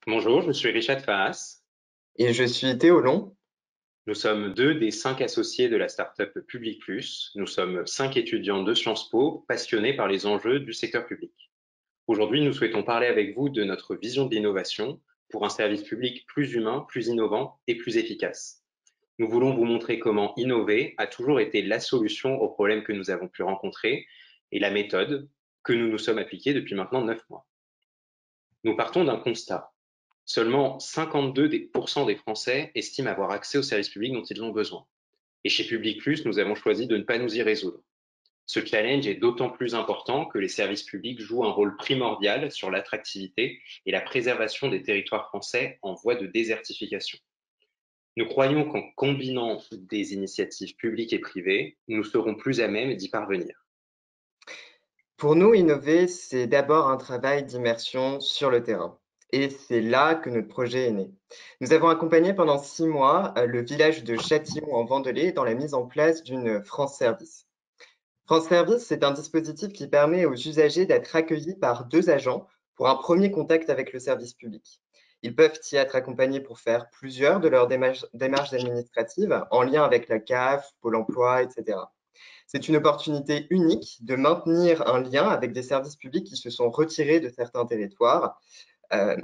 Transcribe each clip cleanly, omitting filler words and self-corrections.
Bonjour, je suis Richard Faas. Et je suis Théo Long. Nous sommes deux des cinq associés de la startup Public Plus. Nous sommes cinq étudiants de Sciences Po passionnés par les enjeux du secteur public. Aujourd'hui, nous souhaitons parler avec vous de notre vision de l'innovation pour un service public plus humain, plus innovant et plus efficace. Nous voulons vous montrer comment innover a toujours été la solution aux problèmes que nous avons pu rencontrer et la méthode que nous nous sommes appliqués depuis maintenant 9 mois. Nous partons d'un constat. Seulement 52% des Français estiment avoir accès aux services publics dont ils ont besoin. Et chez Public Plus, nous avons choisi de ne pas nous y résoudre. Ce challenge est d'autant plus important que les services publics jouent un rôle primordial sur l'attractivité et la préservation des territoires français en voie de désertification. Nous croyons qu'en combinant des initiatives publiques et privées, nous serons plus à même d'y parvenir. Pour nous, innover, c'est d'abord un travail d'immersion sur le terrain. Et c'est là que notre projet est né. Nous avons accompagné pendant 6 mois le village de Châtillon en Vendée dans la mise en place d'une France Service. France Service, c'est un dispositif qui permet aux usagers d'être accueillis par 2 agents pour un premier contact avec le service public. Ils peuvent y être accompagnés pour faire plusieurs de leurs démarches administratives en lien avec la CAF, Pôle emploi, etc. C'est une opportunité unique de maintenir un lien avec des services publics qui se sont retirés de certains territoires euh,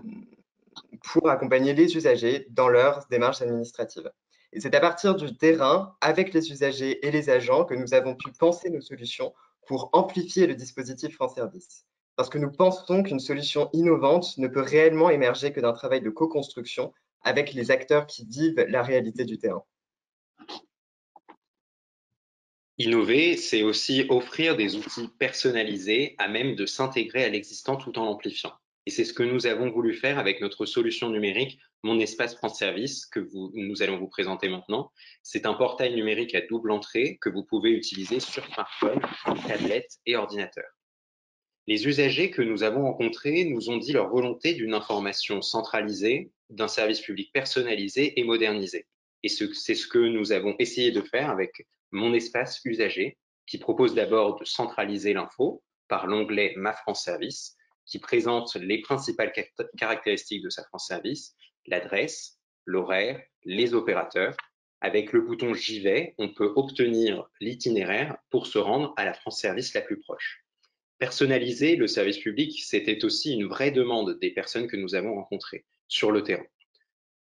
pour accompagner les usagers dans leurs démarches administratives. Et c'est à partir du terrain, avec les usagers et les agents, que nous avons pu penser nos solutions pour amplifier le dispositif France Service. Parce que nous pensons qu'une solution innovante ne peut réellement émerger que d'un travail de co-construction avec les acteurs qui vivent la réalité du terrain. Innover, c'est aussi offrir des outils personnalisés à même de s'intégrer à l'existant tout en l'amplifiant. Et c'est ce que nous avons voulu faire avec notre solution numérique, Mon Espace France Service, que nous allons vous présenter maintenant. C'est un portail numérique à double entrée que vous pouvez utiliser sur smartphone, tablette et ordinateur. Les usagers que nous avons rencontrés nous ont dit leur volonté d'une information centralisée, d'un service public personnalisé et modernisé. Et c'est ce que nous avons essayé de faire avec Mon Espace Usager, qui propose d'abord de centraliser l'info par l'onglet Ma France Service, qui présente les principales caractéristiques de sa France Service, l'adresse, l'horaire, les opérateurs. Avec le bouton J'y vais, on peut obtenir l'itinéraire pour se rendre à la France Service la plus proche. Personnaliser le service public, c'était aussi une vraie demande des personnes que nous avons rencontrées sur le terrain.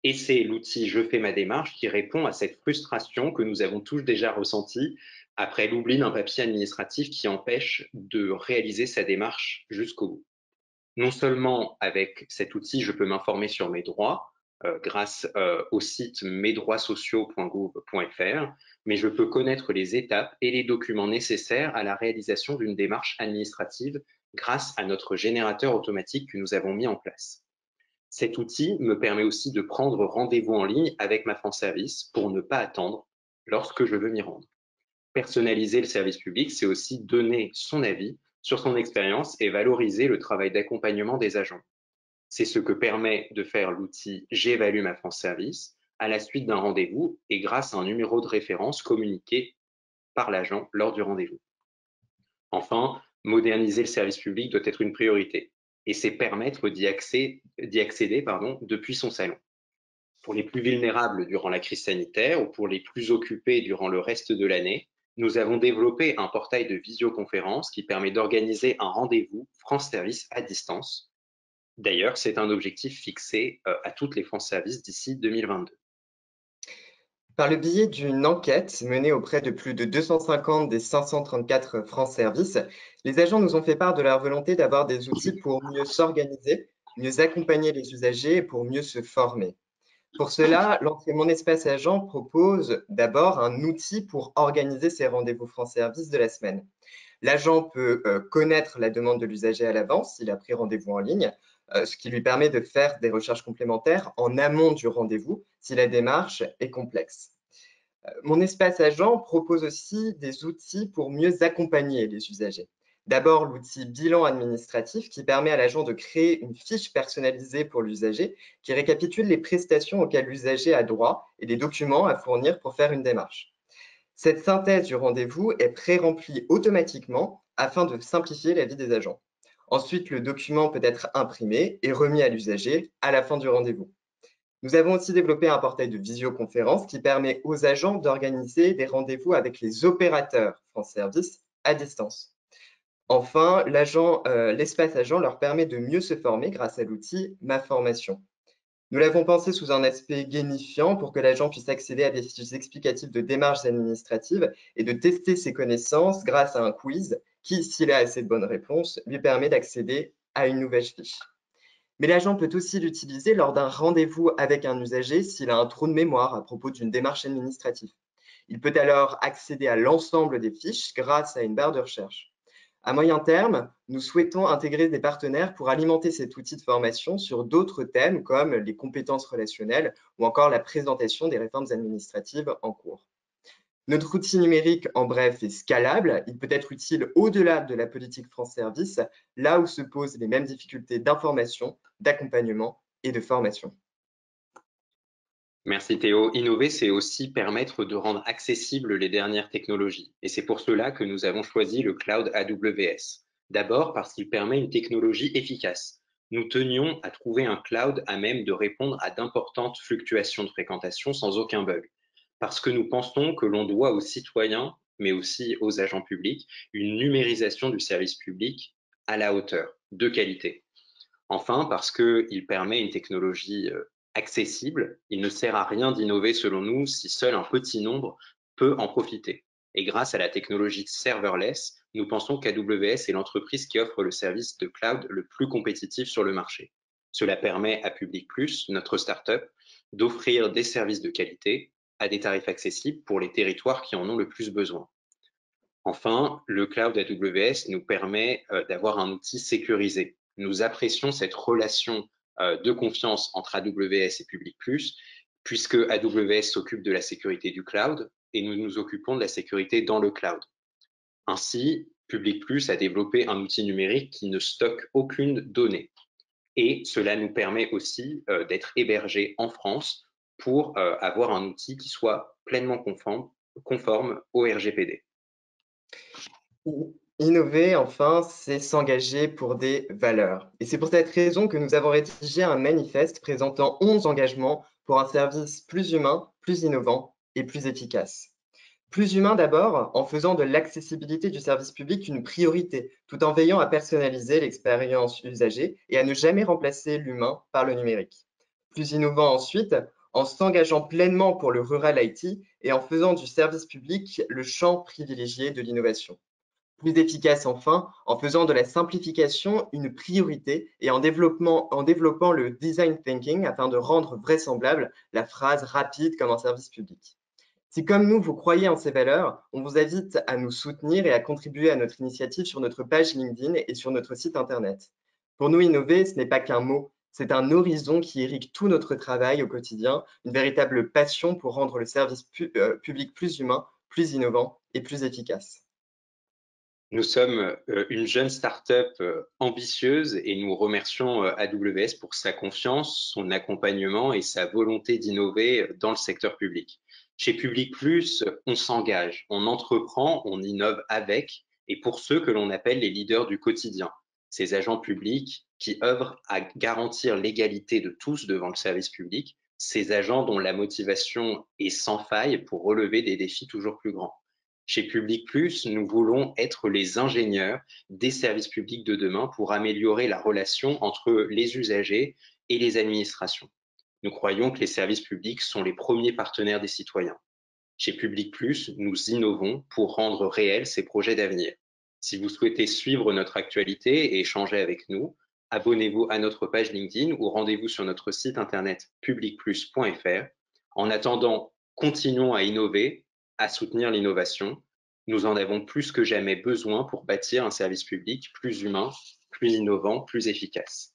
Et c'est l'outil Je fais ma démarche qui répond à cette frustration que nous avons tous déjà ressentie après l'oubli d'un papier administratif qui empêche de réaliser sa démarche jusqu'au bout. Non seulement avec cet outil, je peux m'informer sur mes droits grâce au site mesdroitssociaux.gouv.fr, mais je peux connaître les étapes et les documents nécessaires à la réalisation d'une démarche administrative grâce à notre générateur automatique que nous avons mis en place. Cet outil me permet aussi de prendre rendez-vous en ligne avec ma France Service pour ne pas attendre lorsque je veux m'y rendre. Personnaliser le service public, c'est aussi donner son avis sur son expérience et valoriser le travail d'accompagnement des agents. C'est ce que permet de faire l'outil J'évalue ma France Service à la suite d'un rendez-vous et grâce à un numéro de référence communiqué par l'agent lors du rendez-vous. Enfin, moderniser le service public doit être une priorité et c'est permettre d'y accéder depuis son salon. Pour les plus vulnérables durant la crise sanitaire ou pour les plus occupés durant le reste de l'année, nous avons développé un portail de visioconférence qui permet d'organiser un rendez-vous France Service à distance. D'ailleurs, c'est un objectif fixé à toutes les France Service d'ici 2022. Par le biais d'une enquête menée auprès de plus de 250 des 534 France Service, les agents nous ont fait part de leur volonté d'avoir des outils pour mieux s'organiser, mieux accompagner les usagers et pour mieux se former. Pour cela, l'entrée Mon Espace Agent propose d'abord un outil pour organiser ses rendez-vous France Service de la semaine. L'agent peut connaître la demande de l'usager à l'avance s'il a pris rendez-vous en ligne, ce qui lui permet de faire des recherches complémentaires en amont du rendez-vous si la démarche est complexe. Mon espace agent propose aussi des outils pour mieux accompagner les usagers. D'abord, l'outil bilan administratif qui permet à l'agent de créer une fiche personnalisée pour l'usager qui récapitule les prestations auxquelles l'usager a droit et les documents à fournir pour faire une démarche. Cette synthèse du rendez-vous est pré-remplie automatiquement afin de simplifier la vie des agents. Ensuite, le document peut être imprimé et remis à l'usager à la fin du rendez-vous. Nous avons aussi développé un portail de visioconférence qui permet aux agents d'organiser des rendez-vous avec les opérateurs France Service à distance. Enfin, l'espace agent leur permet de mieux se former grâce à l'outil Ma Formation. Nous l'avons pensé sous un aspect gamifiant pour que l'agent puisse accéder à des fiches explicatives de démarches administratives et de tester ses connaissances grâce à un quiz qui, s'il a assez de bonnes réponses, lui permet d'accéder à une nouvelle fiche. Mais l'agent peut aussi l'utiliser lors d'un rendez-vous avec un usager s'il a un trou de mémoire à propos d'une démarche administrative. Il peut alors accéder à l'ensemble des fiches grâce à une barre de recherche. À moyen terme, nous souhaitons intégrer des partenaires pour alimenter cet outil de formation sur d'autres thèmes comme les compétences relationnelles ou encore la présentation des réformes administratives en cours. Notre outil numérique, en bref, est scalable. Il peut être utile au-delà de la politique France Service, là où se posent les mêmes difficultés d'information, d'accompagnement et de formation. Merci Théo. Innover, c'est aussi permettre de rendre accessibles les dernières technologies. Et c'est pour cela que nous avons choisi le cloud AWS. D'abord parce qu'il permet une technologie efficace. Nous tenions à trouver un cloud à même de répondre à d'importantes fluctuations de fréquentation sans aucun bug. Parce que nous pensons que l'on doit aux citoyens, mais aussi aux agents publics, une numérisation du service public à la hauteur, de qualité. Enfin, parce qu'il permet une technologie accessible, il ne sert à rien d'innover selon nous si seul un petit nombre peut en profiter. Et grâce à la technologie serverless, nous pensons qu'AWS est l'entreprise qui offre le service de cloud le plus compétitif sur le marché. Cela permet à Public Plus, notre startup, d'offrir des services de qualité à des tarifs accessibles pour les territoires qui en ont le plus besoin. Enfin, le cloud AWS nous permet d'avoir un outil sécurisé. Nous apprécions cette relation de confiance entre AWS et Public Plus, puisque AWS s'occupe de la sécurité du cloud et nous nous occupons de la sécurité dans le cloud. Ainsi, Public Plus a développé un outil numérique qui ne stocke aucune donnée. Et cela nous permet aussi d'être hébergés en France pour avoir un outil qui soit pleinement conforme au RGPD. Innover, enfin, c'est s'engager pour des valeurs. Et c'est pour cette raison que nous avons rédigé un manifeste présentant 11 engagements pour un service plus humain, plus innovant et plus efficace. Plus humain d'abord, en faisant de l'accessibilité du service public une priorité, tout en veillant à personnaliser l'expérience usagée et à ne jamais remplacer l'humain par le numérique. Plus innovant ensuite, en s'engageant pleinement pour le rural IT et en faisant du service public le champ privilégié de l'innovation. Plus efficace enfin, en faisant de la simplification une priorité et en développant le design thinking afin de rendre vraisemblable la phrase rapide comme un service public. Si comme nous, vous croyez en ces valeurs, on vous invite à nous soutenir et à contribuer à notre initiative sur notre page LinkedIn et sur notre site Internet. Pour nous, innover, ce n'est pas qu'un mot, c'est un horizon qui irrigue tout notre travail au quotidien, une véritable passion pour rendre le service public plus humain, plus innovant et plus efficace. Nous sommes une jeune start-up ambitieuse et nous remercions AWS pour sa confiance, son accompagnement et sa volonté d'innover dans le secteur public. Chez Public Plus, on s'engage, on entreprend, on innove avec et pour ceux que l'on appelle les leaders du quotidien, ces agents publics qui œuvrent à garantir l'égalité de tous devant le service public, ces agents dont la motivation est sans faille pour relever des défis toujours plus grands. Chez Public Plus, nous voulons être les ingénieurs des services publics de demain pour améliorer la relation entre les usagers et les administrations. Nous croyons que les services publics sont les premiers partenaires des citoyens. Chez Public Plus, nous innovons pour rendre réels ces projets d'avenir. Si vous souhaitez suivre notre actualité et échanger avec nous, abonnez-vous à notre page LinkedIn ou rendez-vous sur notre site internet publicplus.fr. En attendant, continuons à innover, à soutenir l'innovation. Nous en avons plus que jamais besoin pour bâtir un service public plus humain, plus innovant, plus efficace.